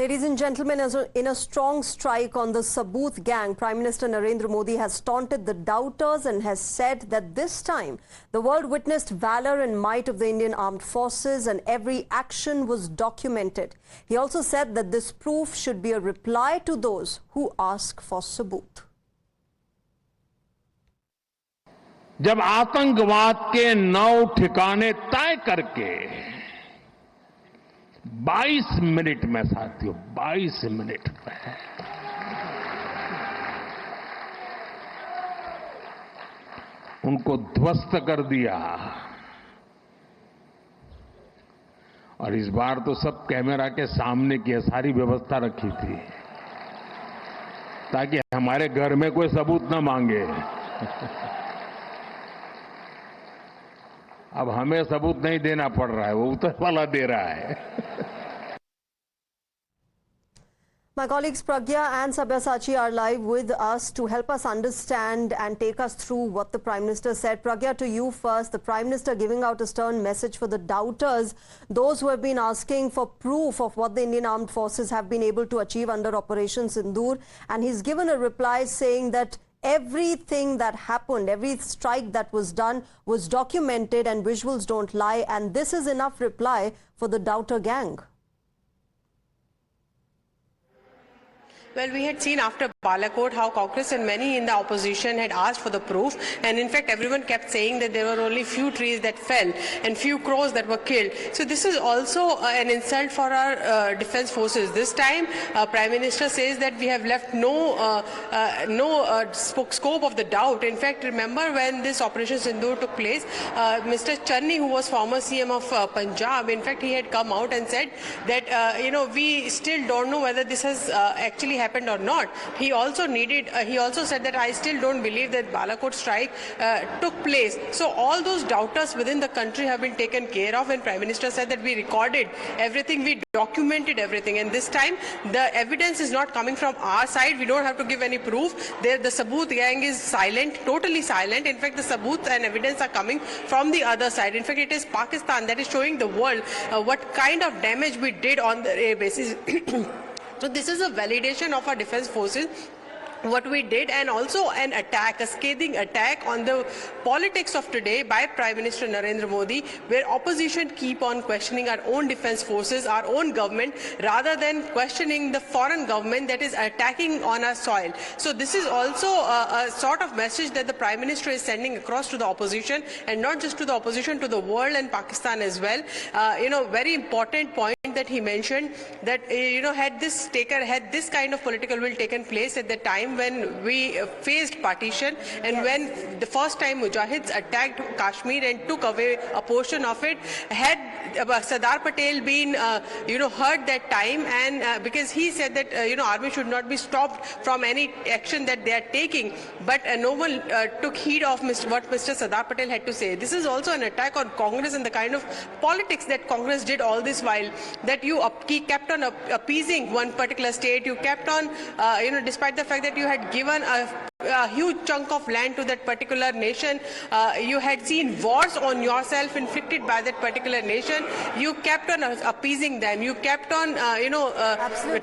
Ladies and gentlemen, in a strong strike on the Sabooth gang, Prime Minister Narendra Modi has taunted the doubters and has said that this time the world witnessed valor and might of the Indian Armed Forces and every action was documented. He also said that this proof should be a reply to those who ask for Sabooth. जब आतंकवाद के 9 ठिकाने तय करके 22 minute में साथियों 22 minute में उनको ध्वस्त कर दिया। और इस बार तो सब कैमरा के सामने की सारी व्यवस्था रखी थी ताकि हमारे घर में कोई सबूत न मांगे। अब हमें सबूत नहीं देना पड़ रहा है, वो ऊपर वाला दे रहा है। My colleagues Pragya and Sabyasachi are live with us to help us understand and take us through what the Prime Minister said. Pragya, to you first. The Prime Minister giving out a stern message for the doubters, those who have been asking for proof of what the Indian Armed Forces have been able to achieve under Operation Sindoor. And he's given a reply saying that everything that happened, every strike that was done was documented and visuals don't lie. And this is enough reply for the doubter gang. Well, we had seen after Balakot how Congress and many in the opposition had asked for the proof, and in fact everyone kept saying that there were only few trees that fell and few crows that were killed. So this is also an insult for our defense forces. This time Prime Minister says that we have left no scope of the doubt. In fact, remember when this Operation Sindoor took place, Mr. Channi, who was former CM of Punjab, in fact he had come out and said that we still don't know whether this has actually happened or not. He also said that I still don't believe that Balakot strike took place. So all those doubters within the country have been taken care of, and Prime Minister said that we recorded everything, we documented everything, and this time the evidence is not coming from our side. We don't have to give any proof. The Sabooth gang is silent, totally silent. In fact, the Sabooth and evidence are coming from the other side. In fact, it is Pakistan that is showing the world what kind of damage we did on the air basis. So this is a validation of our defense forces, what we did, and also an attack, a scathing attack on the politics of today by Prime Minister Narendra Modi, where opposition keep on questioning our own defense forces, our own government, rather than questioning the foreign government that is attacking on our soil. So this is also a sort of message that the Prime Minister is sending across to the opposition, and not just to the opposition, to the world and Pakistan as well. Very important point that he mentioned, that had this kind of political will taken place at the time when we faced partition, and yes, when the first time Mujahids attacked Kashmir and took away a portion of it, had Sardar Patel been heard that time, and because he said that army should not be stopped from any action that they are taking, but no one took heed of what Mr. Sardar Patel had to say. This is also an attack on Congress and the kind of politics that Congress did all this while, that you kept on appeasing one particular state. You kept on despite the fact that you had given a huge chunk of land to that particular nation, you had seen wars on yourself inflicted by that particular nation. You kept on appeasing them. You kept on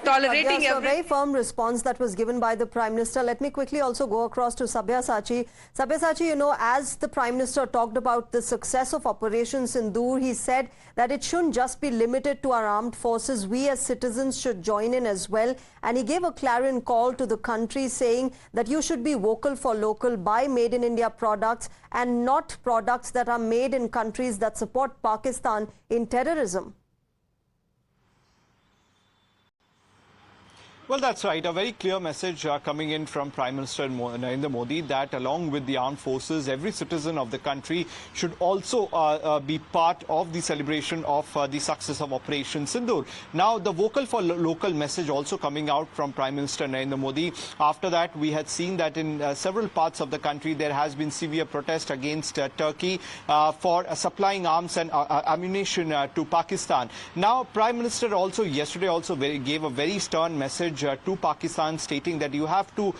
tolerating a very firm response that was given by the Prime Minister. Let me quickly also go across to Sabyasachi. Sabyasachi, as the Prime Minister talked about the success of Operation Sindoor, he said that it shouldn't just be limited to our armed forces. We as citizens should join in as well. And he gave a clarion call to the country saying that you should be vocal for local, buy made in India products and not products that are made in countries that support Pakistan in terrorism. Well, that's right. A very clear message coming in from Prime Minister Narendra Modi, that along with the armed forces, every citizen of the country should also be part of the celebration of the success of Operation Sindoor. Now, the vocal for local message also coming out from Prime Minister Narendra Modi. After that, we had seen that in several parts of the country, there has been severe protest against Turkey for supplying arms and ammunition to Pakistan. Now, Prime Minister also yesterday gave a very stern message message to Pakistan, stating that you have to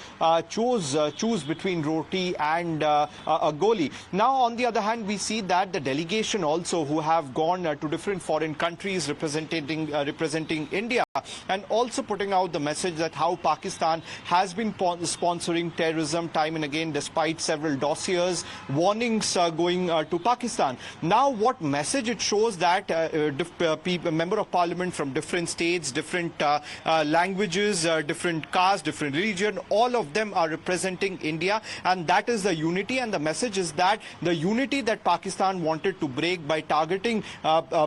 choose between roti and a goli. Now, on the other hand, we see that the delegation also who have gone to different foreign countries representing India, and also putting out the message that how Pakistan has been sponsoring terrorism time and again, despite several dossiers, warnings going to Pakistan. Now, what message it shows that member of parliament from different states, different languages, different castes, different religion, all of them are representing India, and that is the unity. And the message is that the unity that Pakistan wanted to break by targeting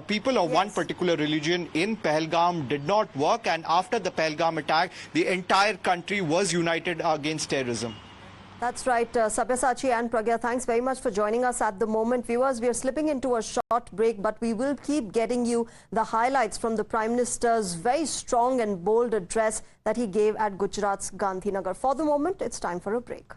people of one particular religion in Pahalgam did not work, and after the Pahalgam attack, the entire country was united against terrorism. That's right. Sabyasachi and Pragya, thanks very much for joining us at the moment. Viewers, we are slipping into a short break, but we will keep getting you the highlights from the Prime Minister's very strong and bold address that he gave at Gujarat's Gandhinagar. For the moment, it's time for a break.